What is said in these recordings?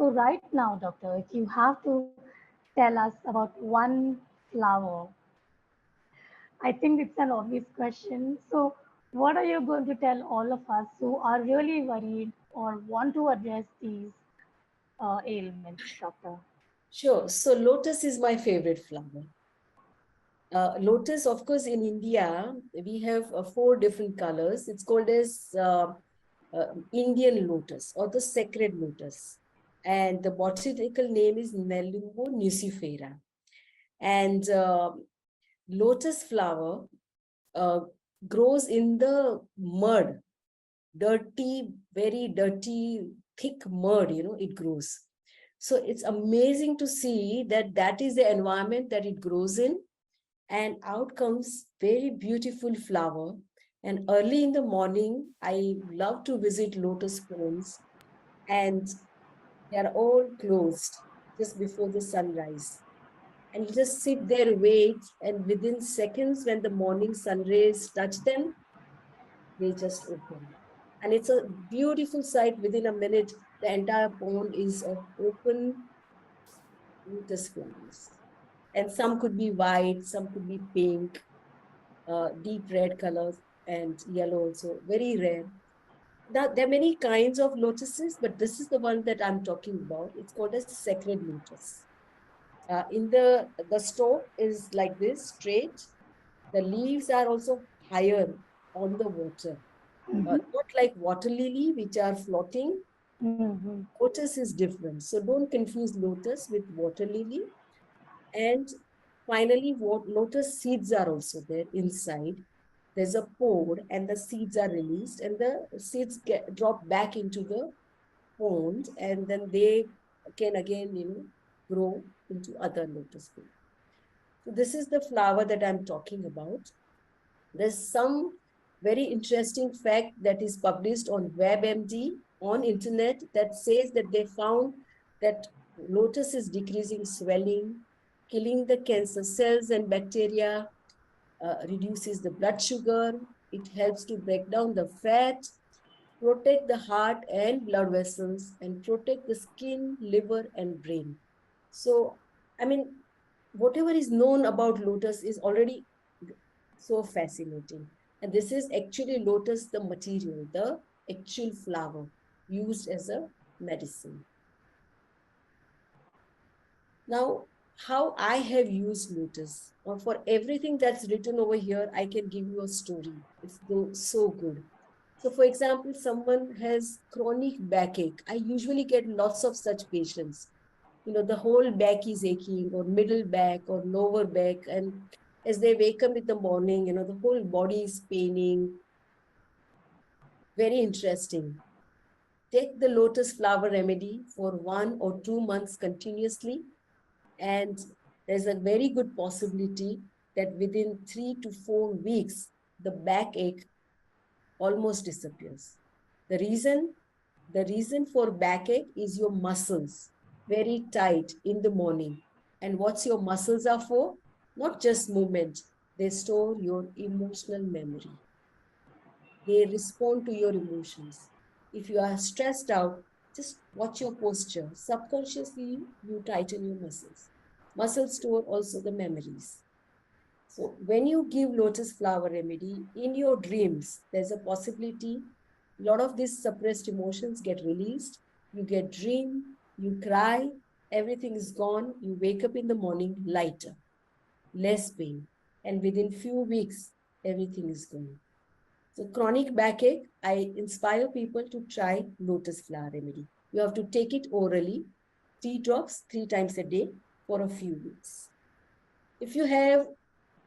So right now, doctor, if you have to tell us about one flower, I think it's an obvious question. So what are you going to tell all of us who are really worried or want to address these ailments, doctor? Sure. So lotus is my favorite flower. Lotus, of course, in India, we have four different colors. It's called as Indian lotus or the sacred lotus. And the botanical name is Nelumbo nucifera. And lotus flower uh, grows in the mud, dirty, very dirty, thick mud, it grows. So it's amazing to see that that is the environment that it grows in, and out comes very beautiful flower. And early in the morning, I love to visit lotus ponds, and they are all closed just before the sunrise. And you just sit there, wait, and within seconds, when the morning sun rays touch them, they just open. And it's a beautiful sight. Within a minute, the entire pond is of open lotus flowers. And some could be white, some could be pink, deep red colors, and yellow also, very rare. Now, there are many kinds of lotuses, but this is the one that I'm talking about. It's called a sacred lotus. In the stalk is like this, straight. The leaves are also higher on the water, Mm-hmm. not like water lily, which are floating. Mm-hmm. Lotus is different. So don't confuse lotus with water lily. And finally, what lotus seeds are also there inside. There's a pore and the seeds are released, and the seeds drop back into the pond, and then they can again, grow into other lotus plants. So this is the flower that I'm talking about. There's some very interesting fact that is published on WebMD on internet that says that they found that lotus is decreasing swelling, killing the cancer cells and bacteria, reduces the blood sugar. It helps to break down the fat, protect the heart and blood vessels, and protect the skin, liver, and brain. So, I mean, whatever is known about lotus is already so fascinating. And this is actually lotus, the material, the actual flower used as a medicine. Now, how I have used lotus, or for everything that's written over here, I can give you a story. It's so good. So, for example, someone has chronic backache. I usually get lots of such patients. The whole back is aching, or middle back, or lower back. And as they wake up in the morning, the whole body is paining. Very interesting. Take the lotus flower remedy for 1 or 2 months continuously, and there's a very good possibility that within 3 to 4 weeks, the backache almost disappears. The reason, the reason for backache is your muscles, very tight in the morning. And what's your muscles are for? Not just movement. They store your emotional memory. They respond to your emotions. If you are stressed out, just watch your posture. Subconsciously, you tighten your muscles. Muscles store also the memories. So when you give lotus flower remedy in your dreams, there's a possibility a lot of these suppressed emotions get released. You get dream, you cry, everything is gone. You wake up in the morning lighter, less pain. And within few weeks, everything is gone. So chronic backache, I inspire people to try lotus flower remedy. You have to take it orally, 3 drops, 3 times a day for a few weeks. If you have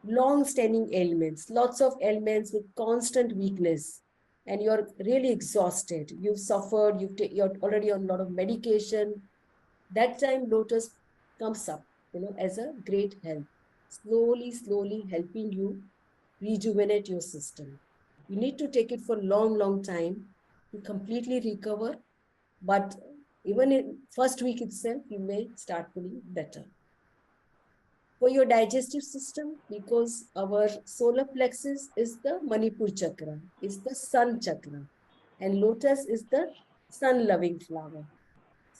long-standing ailments, lots of ailments with constant weakness, and you're really exhausted, you've suffered, you're already on a lot of medication, that time lotus comes up, as a great help, slowly helping you rejuvenate your system. You need to take it for a long time to completely recover, but even in first week itself, you may start feeling better. For your digestive system, because our solar plexus is the Manipur chakra, is the sun chakra, and lotus is the sun-loving flower.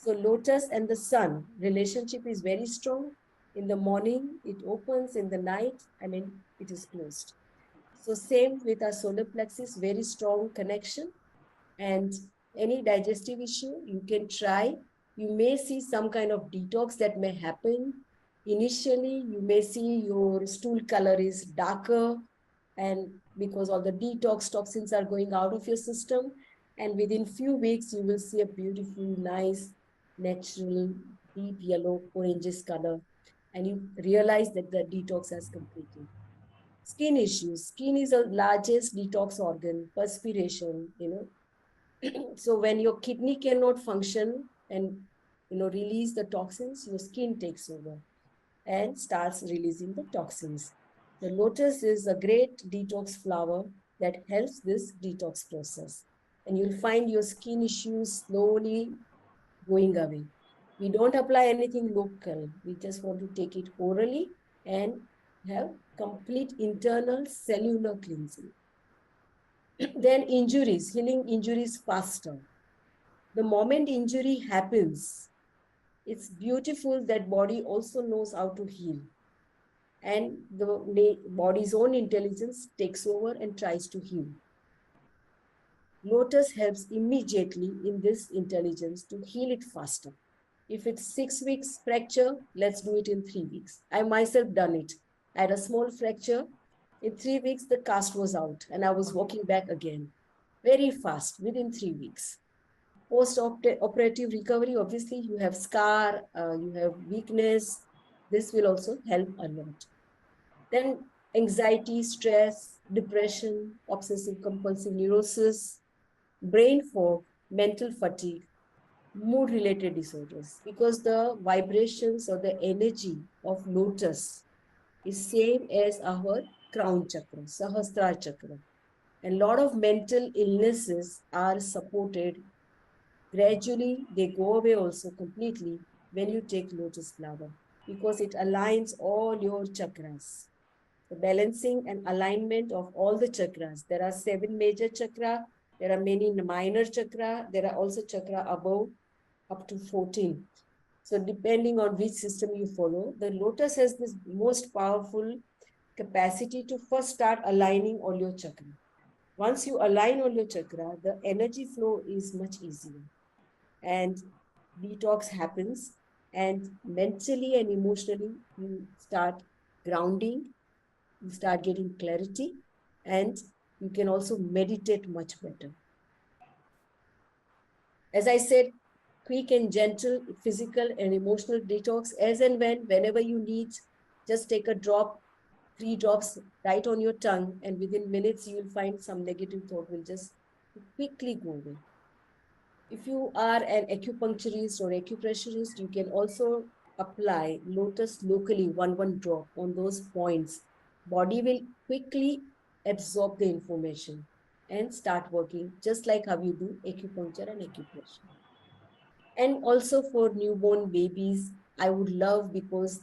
So lotus and the sun relationship is very strong. In the morning, it opens. In the night, it is closed. So same with our solar plexus, very strong connection. And any digestive issue, you can try. You may see some kind of detox that may happen. Initially, you may see your stool color is darker, and because all the detox toxins are going out of your system. And within few weeks, you will see a beautiful, nice, natural, deep yellow, oranges color. And you realize that the detox has completed. Skin issues. Skin is the largest detox organ, perspiration, So when your kidney cannot function and release the toxins, your skin takes over and starts releasing the toxins. The lotus is a great detox flower that helps this detox process. And you'll find your skin issues slowly going away. We don't apply anything local. We just want to take it orally and have complete internal cellular cleansing. Then injuries, healing injuries faster. The moment injury happens, it's beautiful that body also knows how to heal. And the body's own intelligence takes over and tries to heal. Lotus helps immediately in this intelligence to heal it faster. If it's 6 weeks fracture, let's do it in 3 weeks. I myself done it. I had a small fracture. In 3 weeks, the cast was out and I was walking back again. Very fast, within 3 weeks. Post-operative recovery, obviously, you have scar, you have weakness. This will also help a lot. Then anxiety, stress, depression, obsessive compulsive neurosis, brain fog, mental fatigue, mood-related disorders, because the vibrations or the energy of lotus is same as our crown chakra, Sahasrara chakra. And a lot of mental illnesses are supported. Gradually, they go away also completely when you take lotus flower because it aligns all your chakras. The balancing and alignment of all the chakras. There are 7 major chakra. There are many minor chakra. There are also chakra above up to 14. So depending on which system you follow, the lotus has this most powerful capacity to first start aligning all your chakra. Once you align all your chakra, the energy flow is much easier and detox happens, and mentally and emotionally you start grounding, you start getting clarity, and you can also meditate much better. As I said, quick and gentle physical and emotional detox as and whenever you need. Just take a drop, 3 drops right on your tongue, and within minutes you will find some negative thought will just quickly go away. If you are an acupuncturist or acupressurist, you can also apply lotus locally, one drop on those points. Body will quickly absorb the information and start working just like how you do acupuncture and acupressure. And also for newborn babies, I would love because,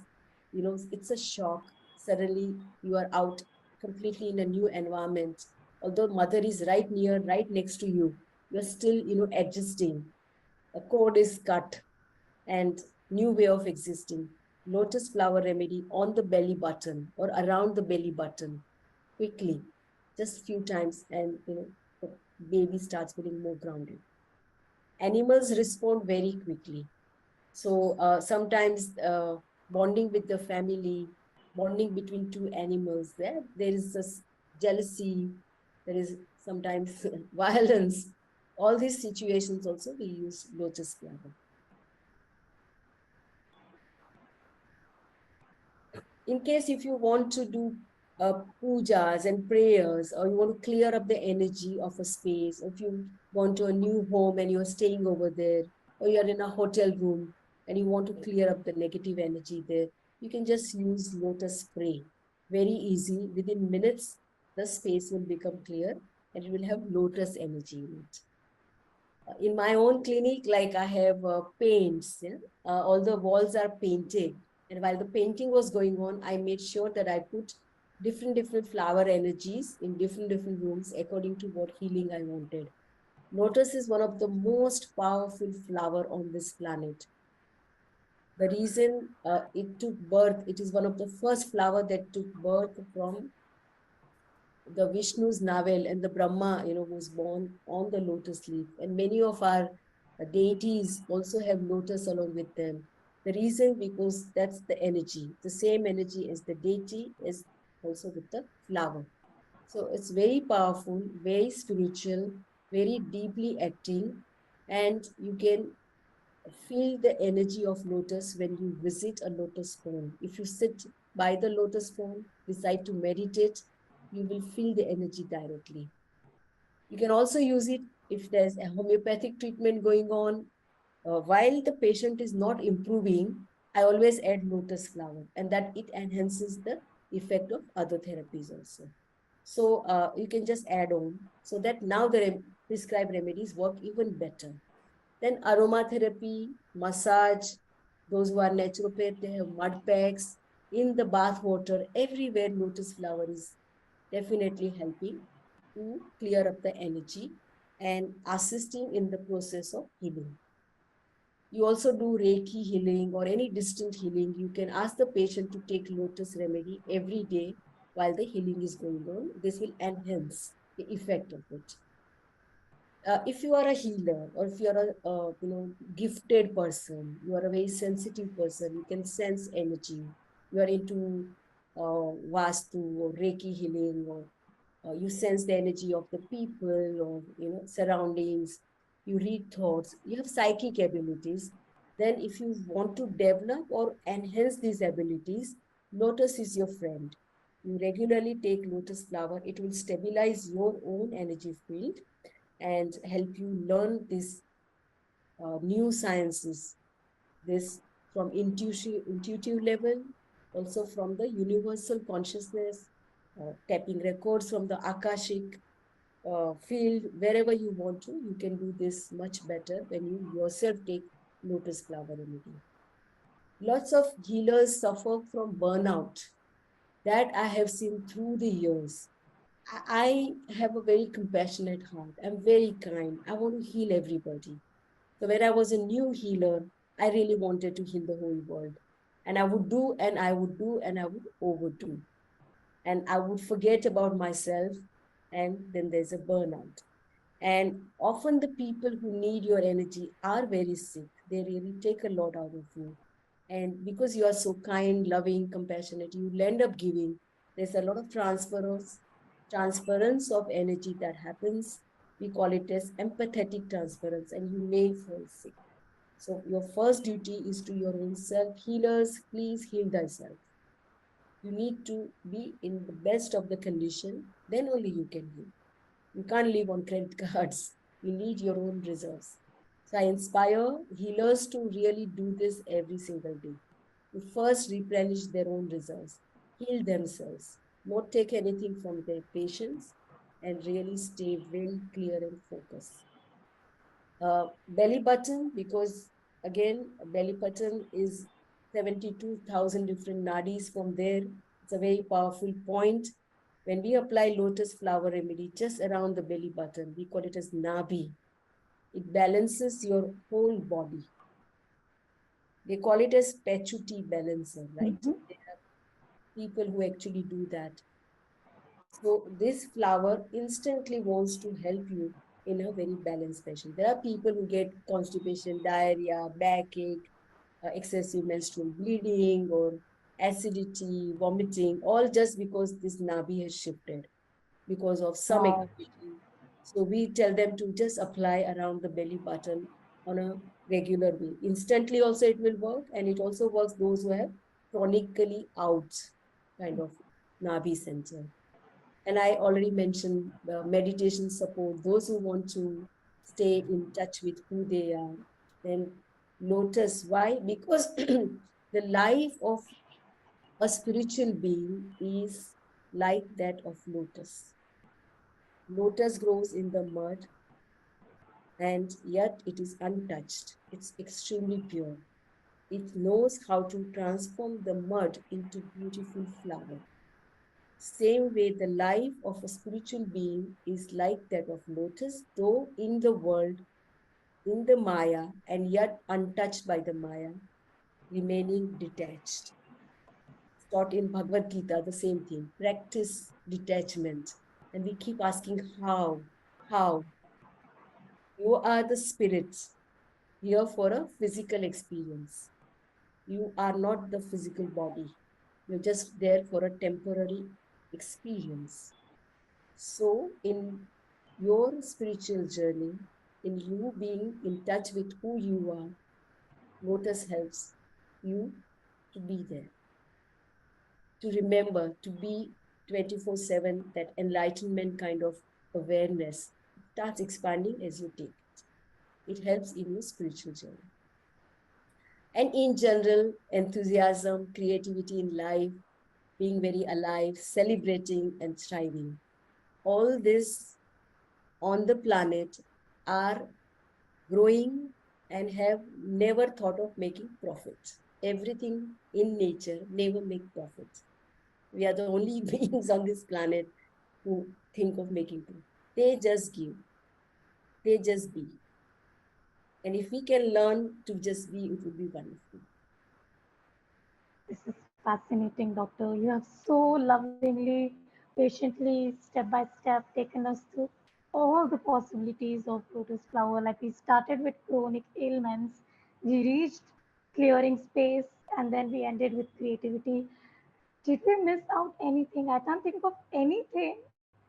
it's a shock. Suddenly you are out completely in a new environment. Although mother is right near, right next to you, you're still, adjusting. A cord is cut and new way of existing. Lotus flower remedy on the belly button or around the belly button quickly, just few times, and the baby starts feeling more grounded. Animals respond very quickly. So sometimes bonding with the family, bonding between two animals, there is this jealousy, there is sometimes violence. All these situations also we use lotus flower. In case if you want to do pujas and prayers, or you want to clear up the energy of a space, or if you want to a new home and you're staying over there, or you're in a hotel room and you want to clear up the negative energy there, you can just use lotus spray. Very easy. Within minutes, the space will become clear and it will have lotus energy in it. In my own clinic, like I have paints, all the walls are painted. And while the painting was going on, I made sure that I put different flower energies in different rooms according to what healing I wanted. Lotus is one of the most powerful flower on this planet. The reason it took birth, it is one of the first flower that took birth from the Vishnu's navel, and the Brahma, was born on the lotus leaf. And many of our deities also have lotus along with them. The reason, because that's the energy. The same energy as the deity is also with the flower. So it's very powerful, very spiritual, very deeply acting, and you can feel the energy of lotus when you visit a lotus pond. If you sit by the lotus pond, decide to meditate, you will feel the energy directly. You can also use it if there's a homeopathic treatment going on. While the patient is not improving, I always add lotus flower, and that it enhances the effect of other therapies also. So you can just add on so that now the prescribed remedies work even better. Then aromatherapy, massage, those who are naturopath, they have mud packs in the bath water. Everywhere lotus flower is definitely helping to clear up the energy and assisting in the process of healing. You also do Reiki healing or any distant healing. You can ask the patient to take lotus remedy every day while the healing is going on. This will enhance the effect of it. If you are a healer, or if you are a gifted person, you are a very sensitive person, you can sense energy, you are into vastu or reiki healing, or you sense the energy of the people or surroundings, you read thoughts, you have psychic abilities, then if you want to develop or enhance these abilities, lotus is your friend. You regularly take lotus flower, it will stabilize your own energy field and help you learn these new sciences, this from intuitive level, also from the universal consciousness, tapping records from the akashic field, wherever you want to, you can do this much better when you yourself take lotus flower remedy. Lots of healers suffer from burnout that I have seen through the years. I have a very compassionate heart. I'm very kind. I want to heal everybody. So when I was a new healer, I really wanted to heal the whole world. And I would do, and I would do, and I would overdo. And I would forget about myself. And then there's a burnout. And often the people who need your energy are very sick. They really take a lot out of you. And because you are so kind, loving, compassionate, you will end up giving. There's a lot of transference of energy that happens. We call it as empathetic transference, and you may fall sick. So your first duty is to your own self. Healers, please heal thyself. You need to be in the best of the condition, then only you can heal. You can't live on credit cards. You need your own reserves. So I inspire healers to really do this every single day. To first replenish their own reserves, heal themselves, not take anything from their patients, and really stay very clear and focused. Belly button, because again, belly button is 72,000 different nadis from there. It's a very powerful point. When we apply lotus flower remedy just around the belly button, we call it as nabi. It balances your whole body. They call it as pechuti balancer, right? Mm-hmm. There are people who actually do that. So this flower instantly wants to help you in a very balanced fashion. There are people who get constipation, diarrhea, backache, excessive menstrual bleeding, or acidity, vomiting, all just because this nabi has shifted because of some Wow. activity. So we tell them to just apply around the belly button on a regular way. Instantly also it will work, and it also works those who have chronically out kind of nabi center. And I already mentioned meditation support, those who want to stay in touch with who they are. Then lotus, why? Because the life of a spiritual being is like that of lotus. Lotus grows in the mud, and yet it is untouched. It's extremely pure. It knows how to transform the mud into beautiful flower. Same way, the life of a spiritual being is like that of lotus, though in the world, in the Maya, and yet untouched by the Maya, remaining detached. Taught in Bhagavad Gita, the same thing. Practice detachment. And we keep asking how, how. You are the spirit here for a physical experience. You are not the physical body. You're just there for a temporary experience. So, in your spiritual journey, in you being in touch with who you are, Lotus helps you to be there, to remember, to be 24/7, that enlightenment kind of awareness starts expanding as you take it. It helps in your spiritual journey. And in general, enthusiasm, creativity in life, being very alive, celebrating and thriving. All this on the planet are growing and have never thought of making profit. Everything in nature never make profit. We are the only beings on this planet who think of making profit. They just give. They just be. And if we can learn to just be, it would be wonderful. This is fascinating, Doctor. You have so lovingly, patiently, step by step taken us through all the possibilities of lotus flower. Like we started with chronic ailments, we reached clearing space, and then we ended with creativity. Did we miss out anything? I can't think of anything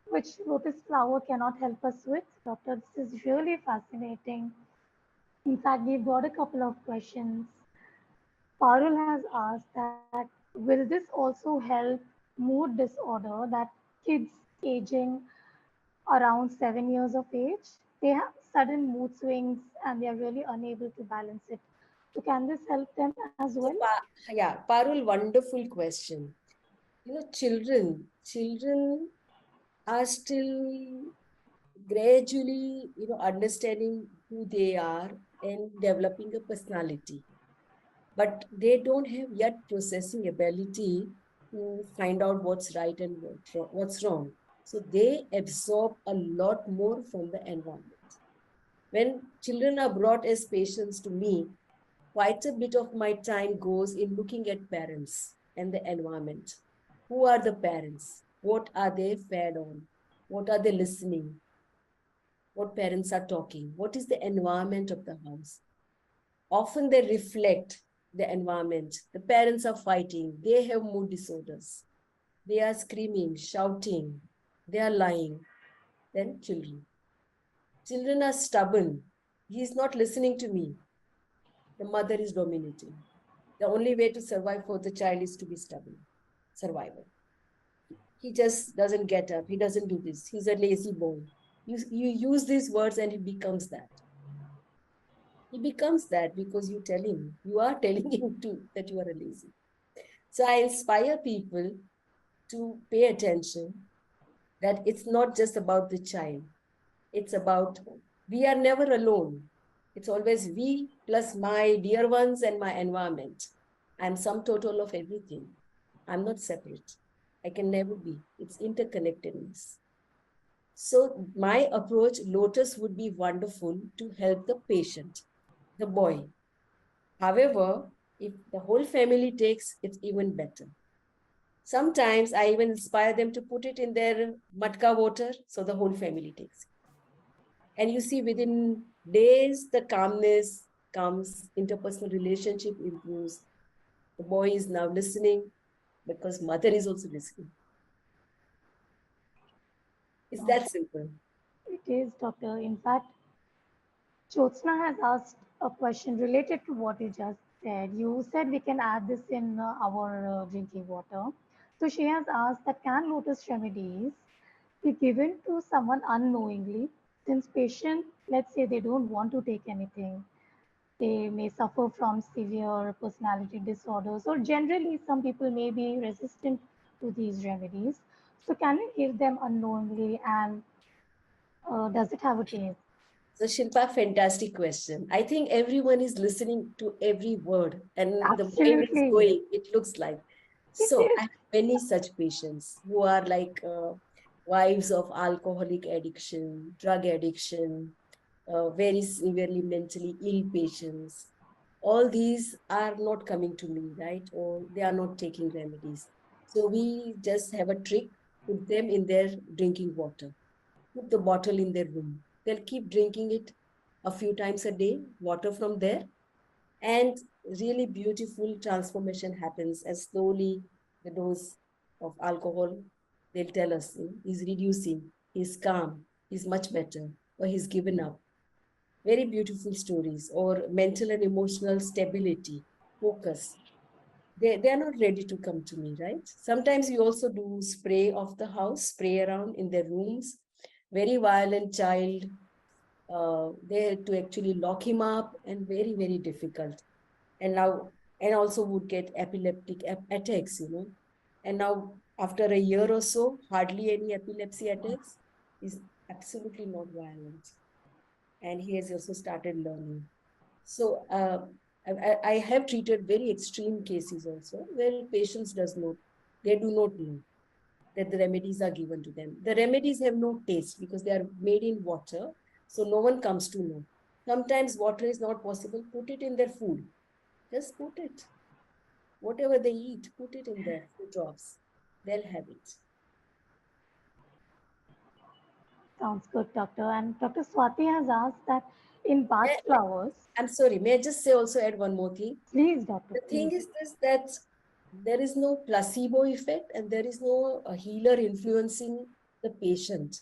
which lotus flower cannot help us with. Doctor, this is really fascinating. In fact, we've got a couple of questions. Parul has asked that will this also help mood disorder that kids aging around 7 years of age, they have sudden mood swings and they are really unable to balance it. So can this help them as well? Yeah, Parul, wonderful question. Children are still gradually, understanding who they are and developing a personality. But they don't have yet processing ability to find out what's right and what's wrong. So they absorb a lot more from the environment. When children are brought as patients to me, quite a bit of my time goes in looking at parents and the environment. Who are the parents? What are they fed on? What are they listening? What parents are talking? What is the environment of the house? Often they reflect the environment. The parents are fighting. They have mood disorders. They are screaming, shouting. They are lying. Then children. Children are stubborn. He is not listening to me. The mother is dominating. The only way to survive for the child is to be stubborn. Survival. He just doesn't get up. He doesn't do this. He's a lazy boy. You use these words and he becomes that. He becomes that because you tell him. You are telling him too that you are a lazy. So I inspire people to pay attention that it's not just about the child. It's about we are never alone. It's always we plus my dear ones and my environment. I'm sum total of everything. I'm not separate. I can never be. It's interconnectedness. So my approach, Lotus, would be wonderful to help the patient, the boy. However, if the whole family takes, it's even better. Sometimes I even inspire them to put it in their matka water so the whole family takes it. And you see, within days, the calmness comes, interpersonal relationship improves. The boy is now listening because mother is also listening. It's that simple. It is, Doctor. In fact, Jyotsna has asked a question related to what you just said. You said we can add this in our drinking water. So she has asked that can lotus remedies be given to someone unknowingly since patient, let's say they don't want to take anything. They may suffer from severe personality disorders or generally some people may be resistant to these remedies. So can we give them unknowingly and does it have a taste? So Shilpa, fantastic question. I think everyone is listening to every word and the brain is Absolutely. going, it looks like. It So is. many such patients who are like wives of alcoholic addiction, drug addiction, very severely mentally ill patients. All these are not coming to me, right? Or they are not taking remedies. So we just have a trick, put them in their drinking water, put the bottle in their room. They'll keep drinking it a few times a day, water from there, and really beautiful transformation happens as slowly the dose of alcohol, they'll tell us, is reducing, he's calm, he's much better, or he's given up. Very beautiful stories. Or mental and emotional stability, focus. They are not ready to come to me, right? Sometimes we also do spray of the house, spray around in their rooms. Very violent child, they had to actually lock him up, and very, very difficult. And now, and also would get epileptic attacks, And now, after a year or so, hardly any epilepsy attacks. Is absolutely not violent. And he has also started learning. So I have treated very extreme cases also where patients they do not know that the remedies are given to them. The remedies have no taste because they are made in water. So no one comes to know. Sometimes water is not possible. Put it in their food. Just put it. Whatever they eat, put it in their food drops. They'll have it. Sounds good, doctor. And Dr. Swati has asked that in Bach flowers, I'm sorry. May I just say also add one more thing? please, doctor, The thing please. is this, that there is no placebo effect and there is no healer influencing the patient.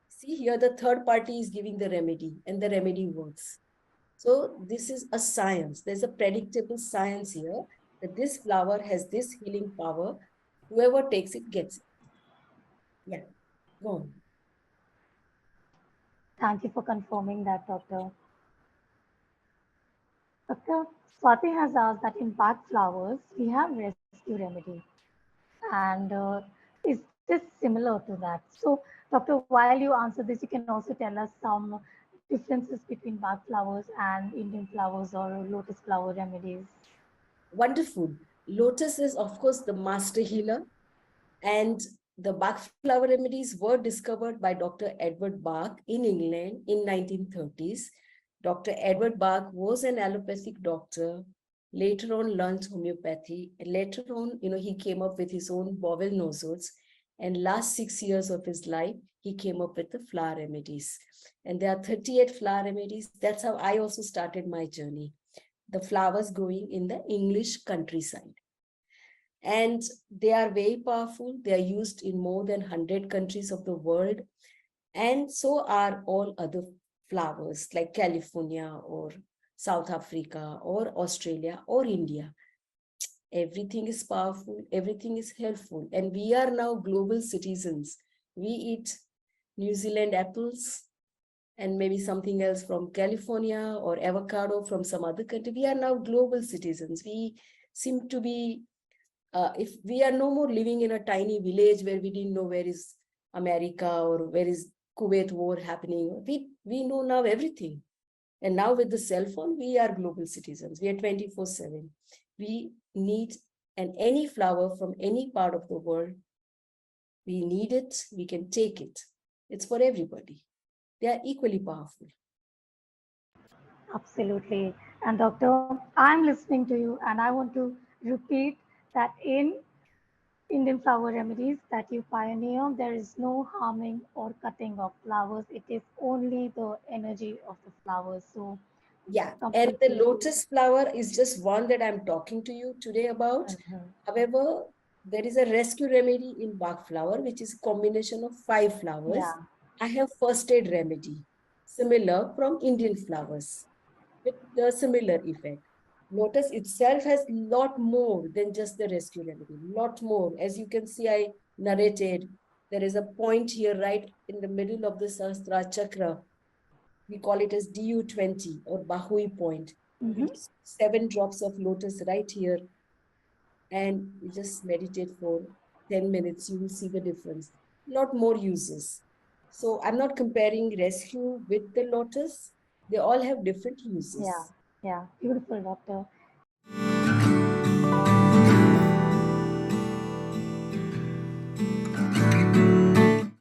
See here, the third party is giving the remedy and the remedy works. So this is a science. There's a predictable science here that this flower has this healing power. Whoever takes it gets it. Yeah, go on. Thank you for confirming that, doctor. Doctor Swati has asked that in Bach flowers, we have rescue remedy. And is this similar to that? So, doctor, while you answer this, you can also tell us some differences between Bach flowers and Indian flowers or lotus flower remedies. Wonderful. Lotus is, of course, the master healer. And the Bach flower remedies were discovered by Dr. Edward Bach in England in 1930s. Dr. Edward Bach was an allopathic doctor, later on learned homeopathy, and later on, he came up with his own bowel nosodes. And last 6 years of his life, he came up with the flower remedies. And there are 38 flower remedies. That's how I also started my journey. The flowers growing in the English countryside. And they are very powerful. They are used in more than 100 countries of the world. And so are all other flowers like California or South Africa or Australia or India. Everything is powerful. Everything is helpful. And we are now global citizens. We eat New Zealand apples and maybe something else from California or avocado from some other country. We are now global citizens. We seem to be if we are no more living in a tiny village where we didn't know where is America or where is Kuwait war happening, we know now everything. And now with the cell phone, we are global citizens. We are 24/7. We need, and any flower from any part of the world, we need it, we can take it. It's for everybody. They are equally powerful. Absolutely. And doctor, I'm listening to you and I want to repeat that in Indian flower remedies that you pioneer, there is no harming or cutting of flowers. It is only the energy of the flowers. So Yeah, and the completely agree. lotus flower is just one that I'm talking to you today about. Mhm. However, there is a rescue remedy in Bach flower, which is a combination of 5 flowers. Yeah. I have first aid remedy, similar from Indian flowers, with the similar effect. Lotus itself has lot more than just the rescue remedy, lot more. As you can see, I narrated, there is a point here right in the middle of the Sahasrara chakra. We call it as DU20 or Bahui point. Mm-hmm. You just 7 drops of lotus right here and you just meditate for 10 minutes. You will see the difference. Lot more uses. So I'm not comparing rescue with the lotus. They all have different Yeah. uses. Yeah. Beautiful, doctor.